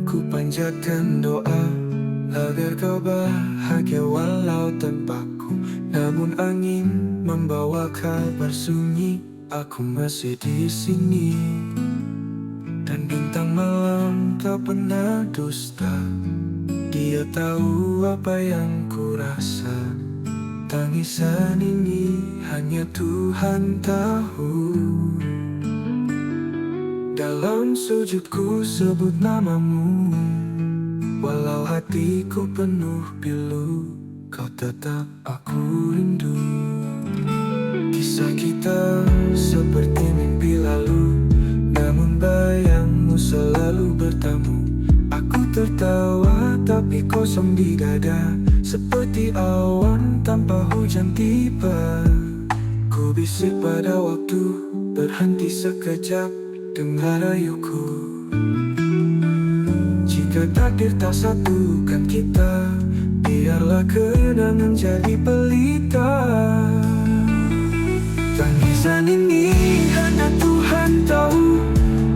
ku panjatkan doa agar kau bahagia walau tanpaku. Namun angin membawa kabar sunyi, aku masih di sini. Dan bintang malam tak pernah dusta, dia tahu apa yang ku rasa. Tangisan ini hanya Tuhan tahu. Dalam sujudku sebut namamu, walau hatiku penuh pilu, kau tetap aku rindu. Kisah kita seperti mimpi lalu, namun bayangmu selalu bertamu. Aku tertawa tapi kosong di dada, seperti awan tanpa hujan tiba. Ku bisik pada waktu, berhenti sekejap, dengar rayuku. Jika takdir tak satukan kita, biarlah kenangan jadi pelita. Tangisan ini hanya Tuhan tahu.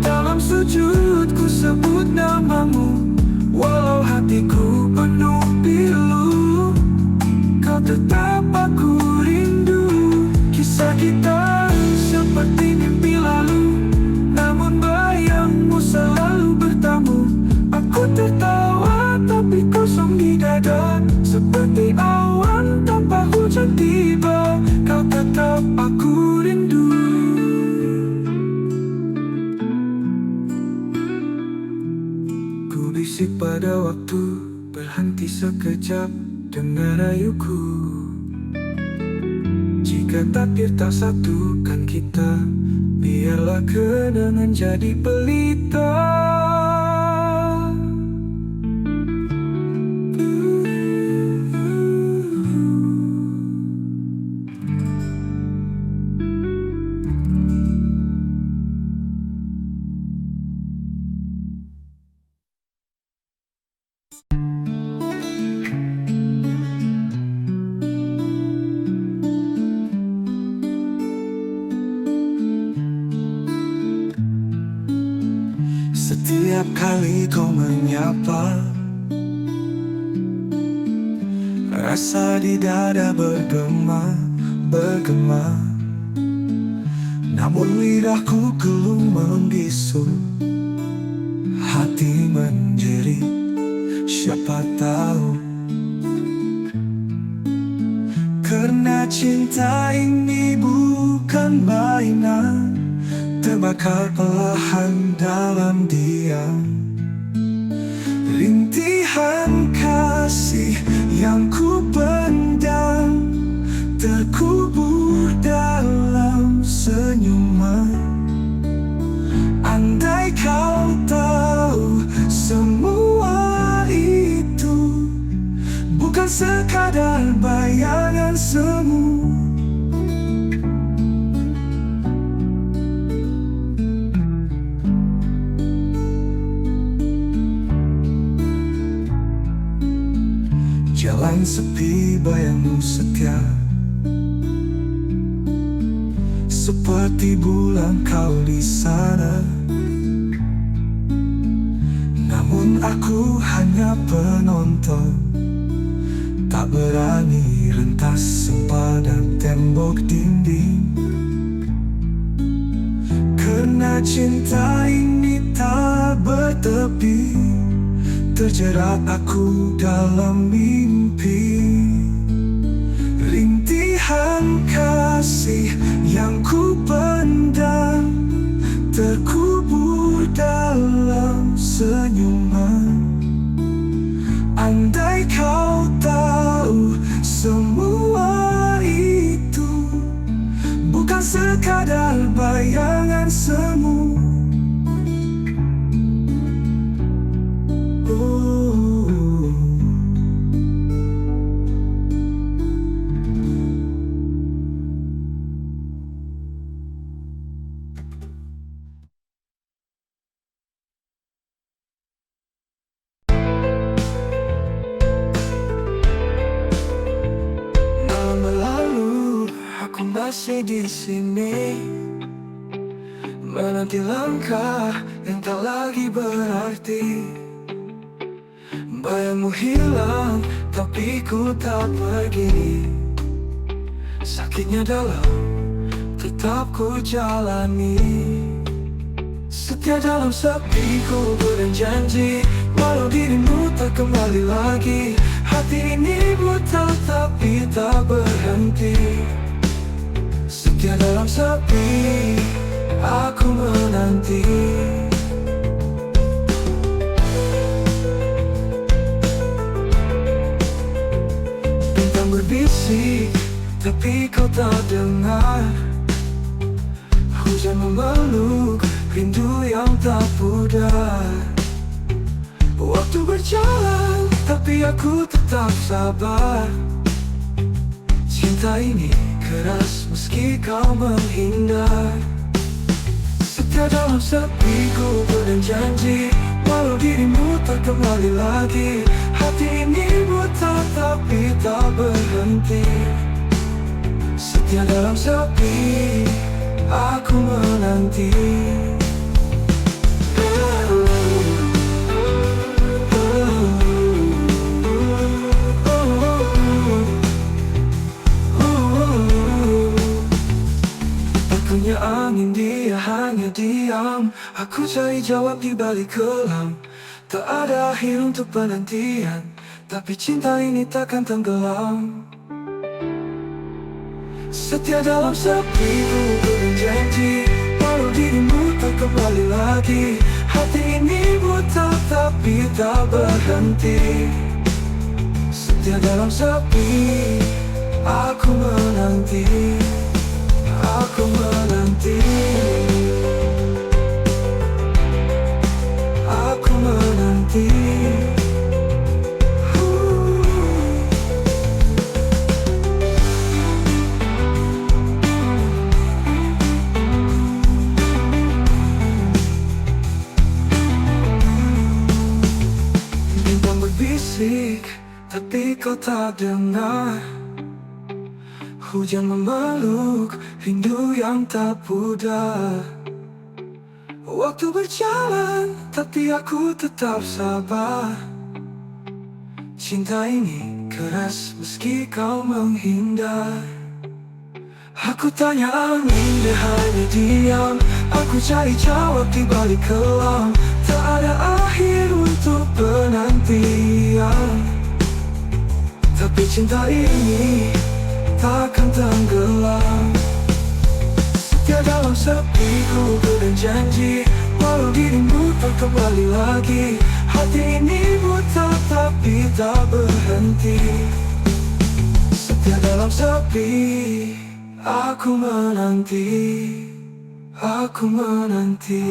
Dalam sujudku sebut namamu, walau hatiku penuh pilu, kau tetap aku rindu. Kisah kita seperti mimpi lalu, namun bayangmu selalu bertamu. Aku tertawa tapi kosong di dada, seperti awan tanpa hujan tiba. Kau tetap aku rindu. Ku bisik pada waktu, berhenti sekejap, dengar rayuku. Jika takdir tak satukan kita, biarlah kenangan jadi pelita. Setiap kali kau menyapa, rasa di dada bergema. Namun lidahku belum membisu, hati menjerit, siapa tahu. Karena cinta ini bukan mainan, terbakar perlahan dalam diam. Rintihan kasih yang ku pendam, terkubur dalam senyuman. Andai kau tahu semua itu bukan sekadar bayangan semu. Jalan sepi, bayangmu setia, seperti bulan kau di sana. Namun aku hanya penonton, tak berani rentas sempadan tembok dinding. Karena cinta ini tak bertepi, terjerat aku dalam mimpi. Rintihan kasih yang ku pendam, terkubur dalam senyuman. Andai kau tahu semua itu bukan sekadar bayangan semu. Masih di sini menanti langkah yang tak lagi berarti. Bayangmu hilang, tapi ku tak pergi. Sakitnya dalam, tetap ku jalani. Setia dalam sepi ku berjanji, walau dirimu tak kembali lagi. Hati ini buta tapi tak berhenti. Setia dalam sepi, aku menanti. Bintang berbisik, tapi kau tak dengar. Hujan memeluk, rindu yang tak pudar. Waktu berjalan, tapi aku tetap sabar. Cinta ini keras meski kau menghindar. Setia dalam sepi ku berjanji, walau dirimu tak kembali lagi. Hati ini buta tapi tak berhenti. Setia dalam sepi, aku menanti. Punya angin, dia hanya diam. Aku cari jawab di balik kelam. Tak ada akhir untuk penantian, tapi cinta ini takkan tenggelam. Setia dalam sepi ku berjanji, walau dirimu tak kembali lagi. Hati ini buta tapi tak berhenti. Setia dalam sepi, aku menanti. Aku menanti. Aku menanti. Bintang berbisik, tapi kau tak dengar. Hujan memeluk, rindu yang tak pudar. Waktu berjalan, tapi aku tetap sabar. Cinta ini keras meski kau menghindar. Aku tanya angin, dia hanya diam. Aku cari jawab di balik kelam. Tak ada akhir untuk penantian, tapi cinta ini takkan tenggelam. Setia dalam sepi ku berjanji, walau dirimu tak kembali lagi. Hati ini buta tapi tak berhenti. Setia dalam sepi, aku menanti. Aku menanti.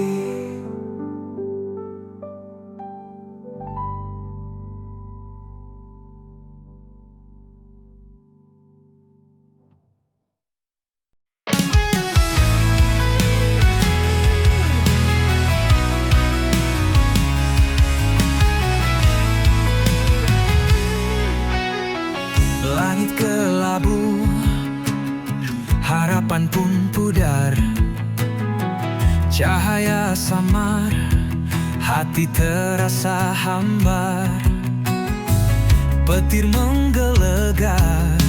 Langit kelabu, harapan pun pudar. Cahaya samar, hati terasa hambar. Petir menggelegar,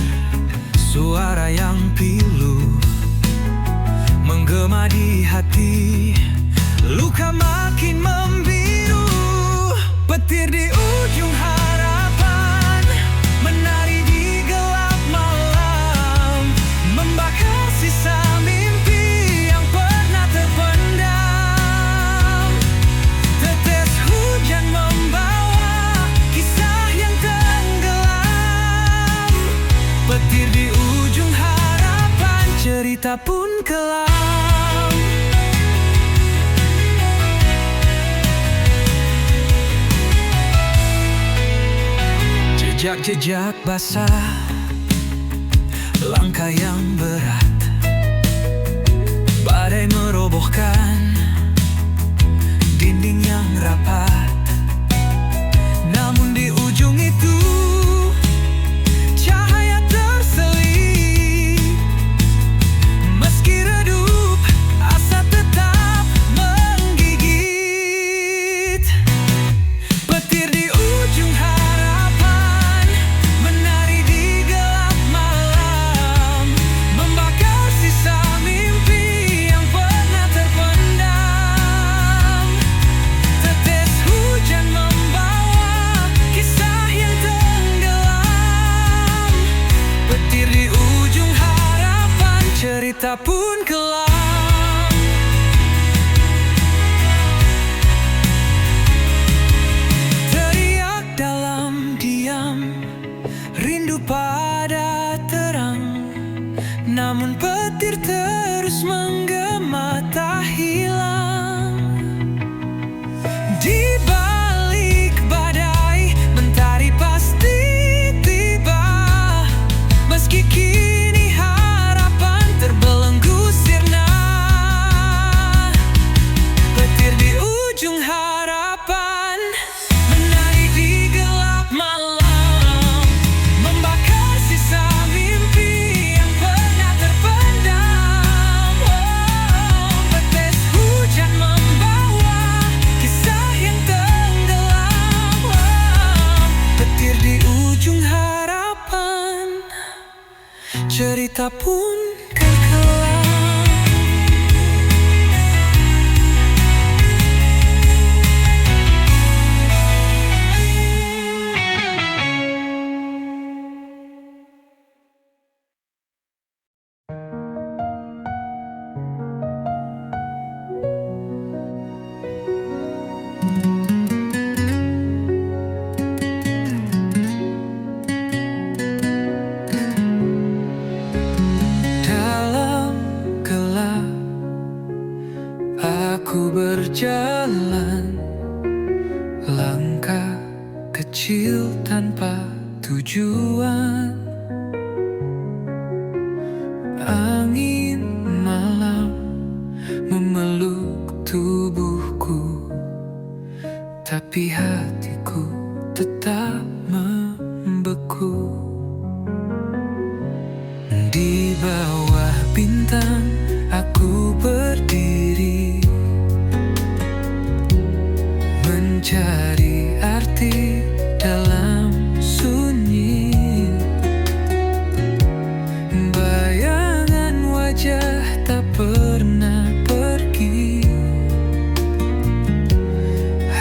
suara yang pilu menggema di hati. Luka makin membiru, petir di ujung harapan menari di gelap malam, membakar sisa mimpi yang pernah terpendam. Tetes hujan membawa kisah yang tenggelam. Petir di ujung harapan, cerita pun kelam. Jejak-jejak basah, langkah yang berat, badai merobohkan dinding yang rapat. Namun di ujung itu cahaya terselip. Meski redup, asa tetap menggigit. Petir di ujung harapan, cerita pun kan kelar. Dalam gelap aku berjalan, langkah kecil tanpa tujuan. Angin malam memeluk tubuhku, tapi hatiku tetap membeku. Di bawah bintang aku berdiri, mencari arti dalam sunyi. Bayangan wajah tak pernah pergi,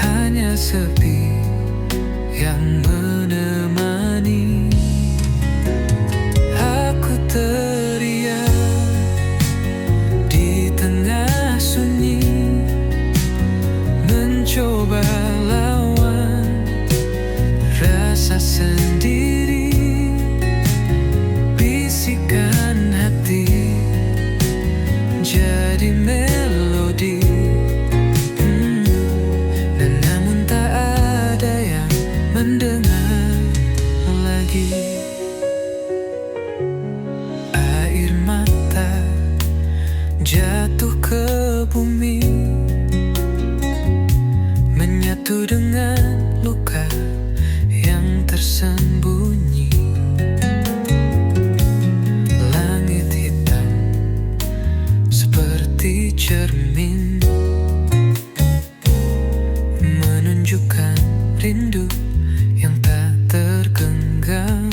hanya sepi yang menemani. Aku teriak di tengah sunyi, mencoba lawan rasa sendiri. Bisikan hati jadi melodi, dan namun tak ada yang mendengar lagi. Air mata jatuh ke bumi, menyatu dengan luka yang tersembunyi. Langit hitam seperti cermin, menunjukkan rindu yang tak tergenggam.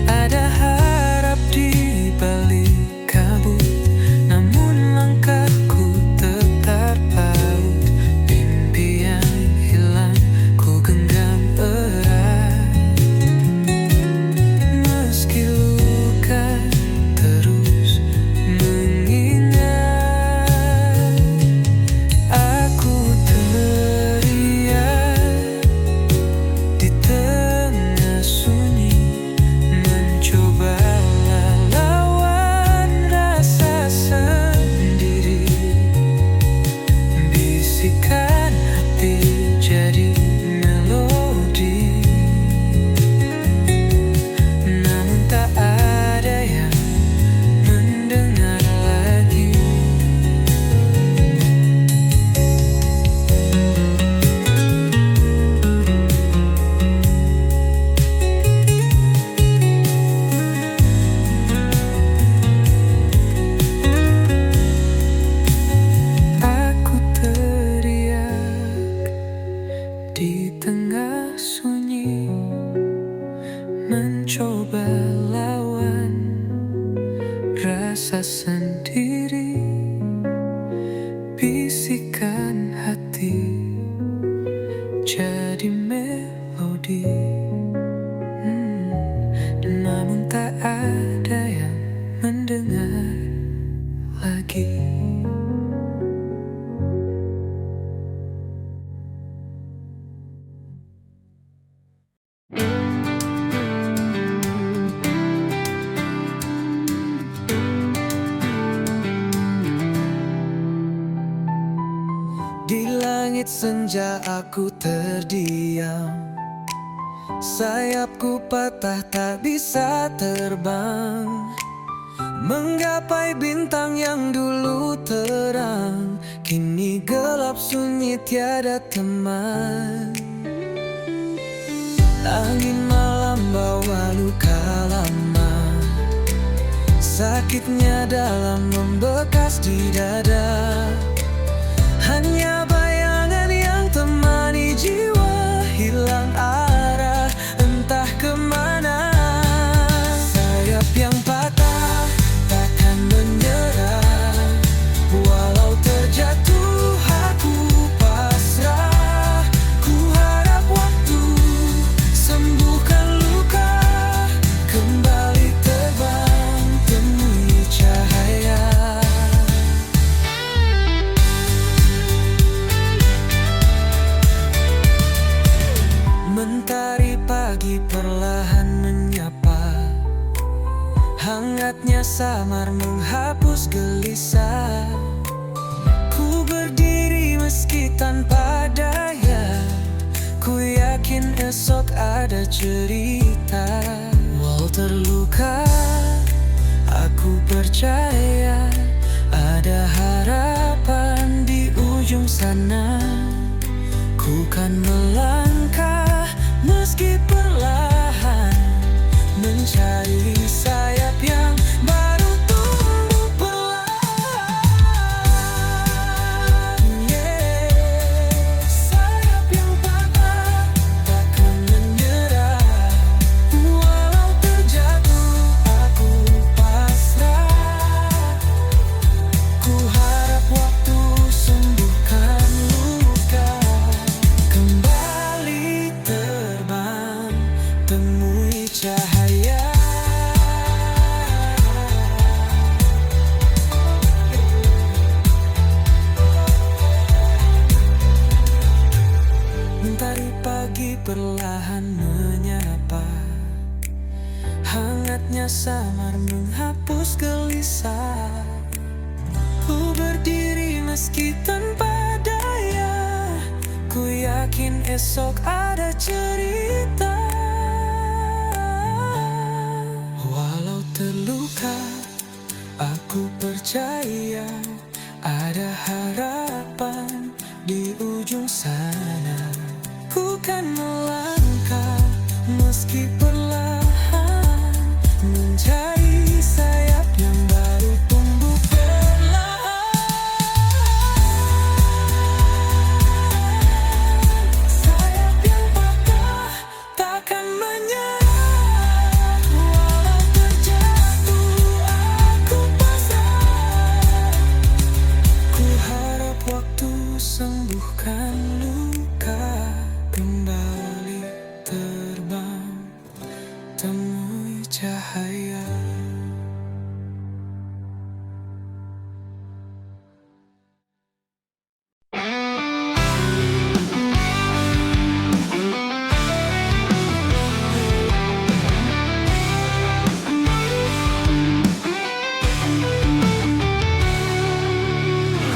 Ada harap di balik kabut, namun langkahku tetap paut. Mimpi yang hilang ku genggam erat, meski luka terus mengingat. Aku teriak di tengah sunyi, mencoba lawan rasa sendiri. Bisikan hati jadi melodi, namun tak ada yang mendengar lagi. Aku teriak di tengah sunyi, mencoba lawan rasa sendiri. Bisikan hati jadi melodi, namun tak ada yang mendengar lagi. Di langit senja aku terdiam, sayapku patah tak bisa terbang, menggapai bintang yang dulu terang. Kini gelap sunyi tiada teman. Angin malam bawa luka lama, sakitnya dalam membekas di dada. Hanya bayangan yang temani jiwa, hilang arah entah kemana. samar menghapus gelisah. Ku berdiri meski tanpa daya, ku yakin esok ada cerita. Walau terluka, aku percaya ada harapan di ujung sana. Ku kan melangkah meski perlahan, mencari sayap yang baru tumbuh perlahan. Sayap yang patah takkan menyerah. Walau terjatuh aku pasrah. Ku harap waktu sembuhkan luka. Kembali terbang, temui cahaya. Mentari pagi perlahan menyapa, hangatnya samar menghapus gelisah. Ku berdiri meski tanpa daya, ku yakin esok ada cerita. Walau terluka, aku percaya ada harapan di ujung sana. Ku kan melangkah meski perlahan, mencari sayap yang baru tumbuh perlahan. Sayap yang patah takkan menyerah. Walau terjatuh aku pasrah. Ku harap waktu sembuhkan luka. Kembali terbang, temui cahaya.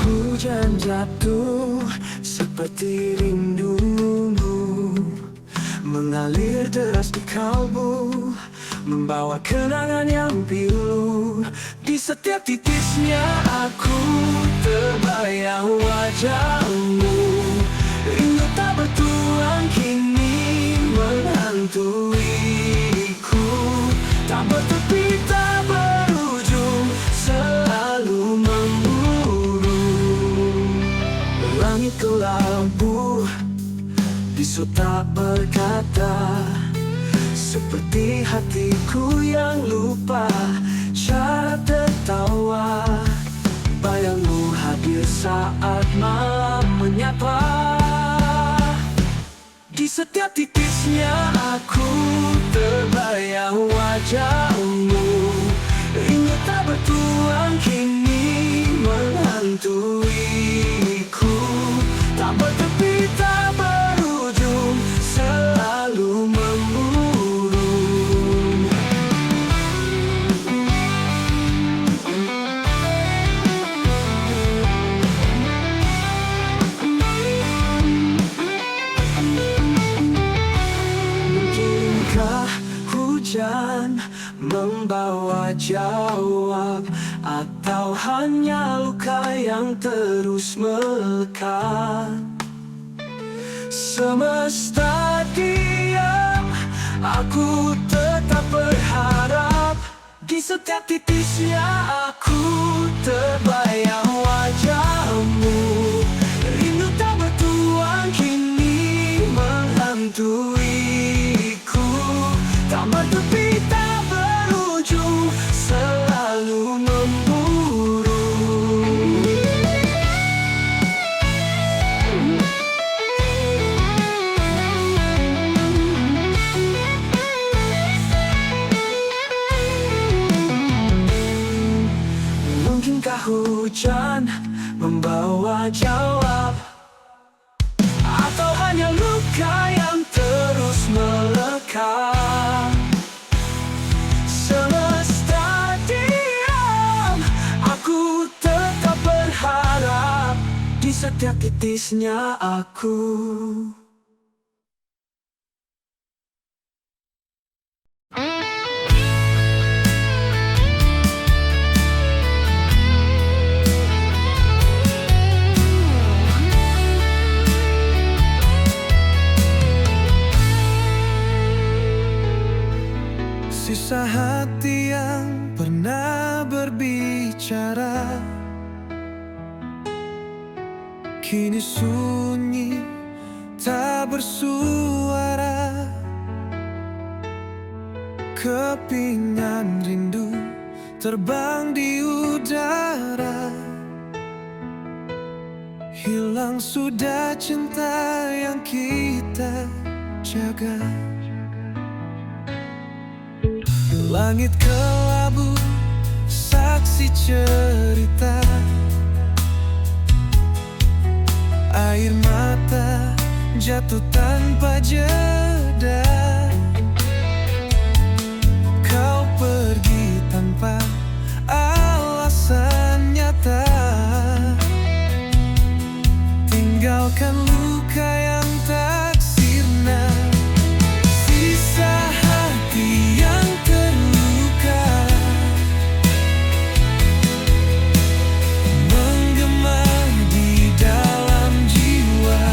Hujan jatuh seperti rindumu, mengalir deras di kalbu, membawa kenangan yang pilu. Di setiap titisnya aku terbayang wajahmu. Rindu tak bertuang kini menghantuiku. Tak bertepi, tak berujung, selalu memburu. Langit kelabu, bisu tak berkata, seperti hatiku yang lupa cara tertawa. Bayangmu hadir saat malam menyapa. Di setiap titisnya aku terbayang wajahmu. Rindu tak bertuang kini menghantuiku. Tak bertepi, tak berujung, selalu memburu. Mungkinkah hujan membawa jawab, atau hanya luka yang terus melekat? Semesta diam, aku tetap berharap. Di setiap titisnya aku terbayang wajahmu. Rindu tak bertuang kini menghantuiku. Tak bertepi, tak berujung, selalu memburu. Mungkinkah hujan membawa jawab, atau hanya luka yang terus melekat? Semesta diam, setiap titisnya aku. Sisa hati yang pernah berbicara kini sunyi, tak bersuara. Kepingan rindu terbang di udara. Hilang sudah cinta yang kita jaga. Langit kelabu, saksi cerita. Air mata jatuh tanpa jeda. Kau pergi tanpa alasan nyata. Tinggalkan luka yang tak sirna. Sisa hati yang terluka menggema di dalam jiwa.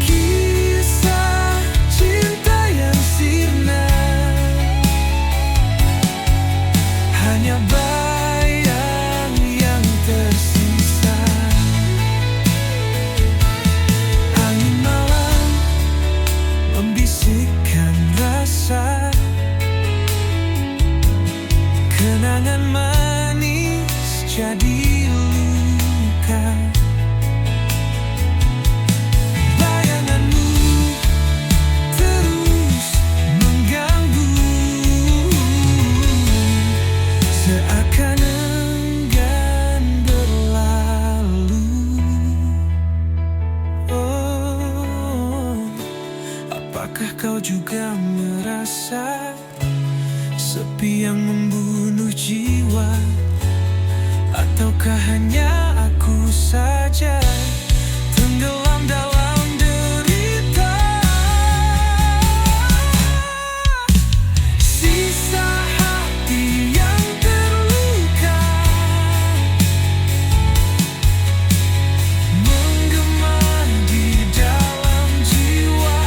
Kisah cinta yang sirna hanya bayang yang tersisa. Angin malam membisikkan rasa. Kenangan manis jadi luka. Bayanganmu terus mengganggu, seakan enggan berlalu. Oh, apakah kau juga merasa sepi yang membunuh jiwa? Ataukah hanya aku saja tenggelam dalam derita? Sisa hati yang terluka menggema di dalam jiwa.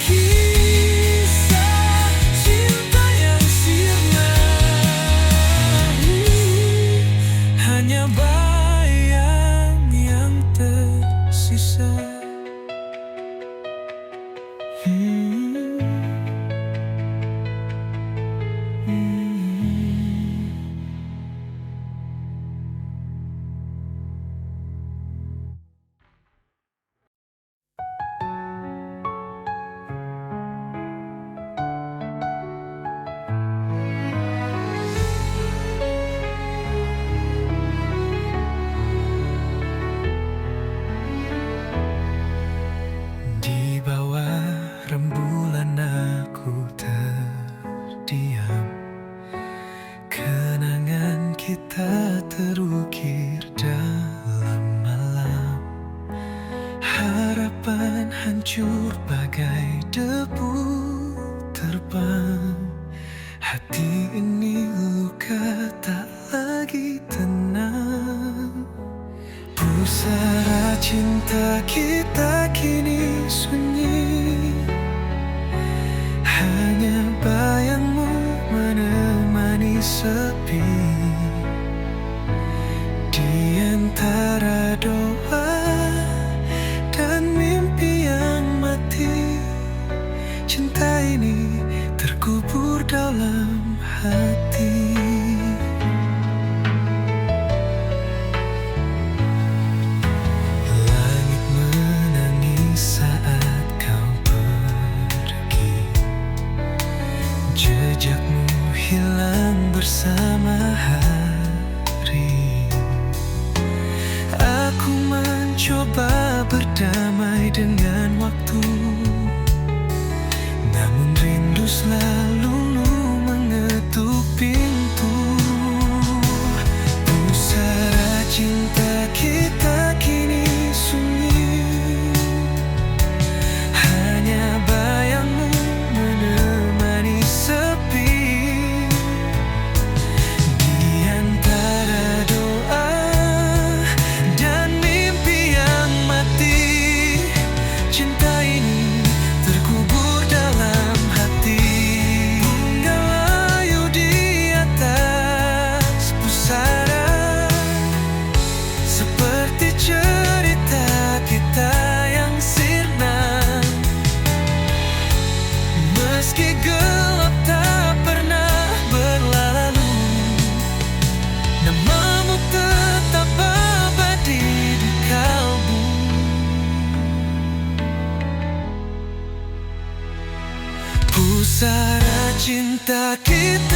Kisah cinta yang sirna hanya bayang yang tersisa. Di bawah rembulan aku terdiam. Kenangan kita terukir dalam malam. Harapan hancur bagai debu terbang. Hati ini luka tak lagi tenang. Pusara cinta kita kini sunyi. Hanya bayangmu menemani sepi. Di antara doa dan mimpi yang mati, cinta ini terkubur dalam hati. Langit menangis saat kau pergi. Jejakmu hilang bersama hari. Aku mencoba berdamai dengan waktu, namun rindu selalu mengetuk pintu. cinta kita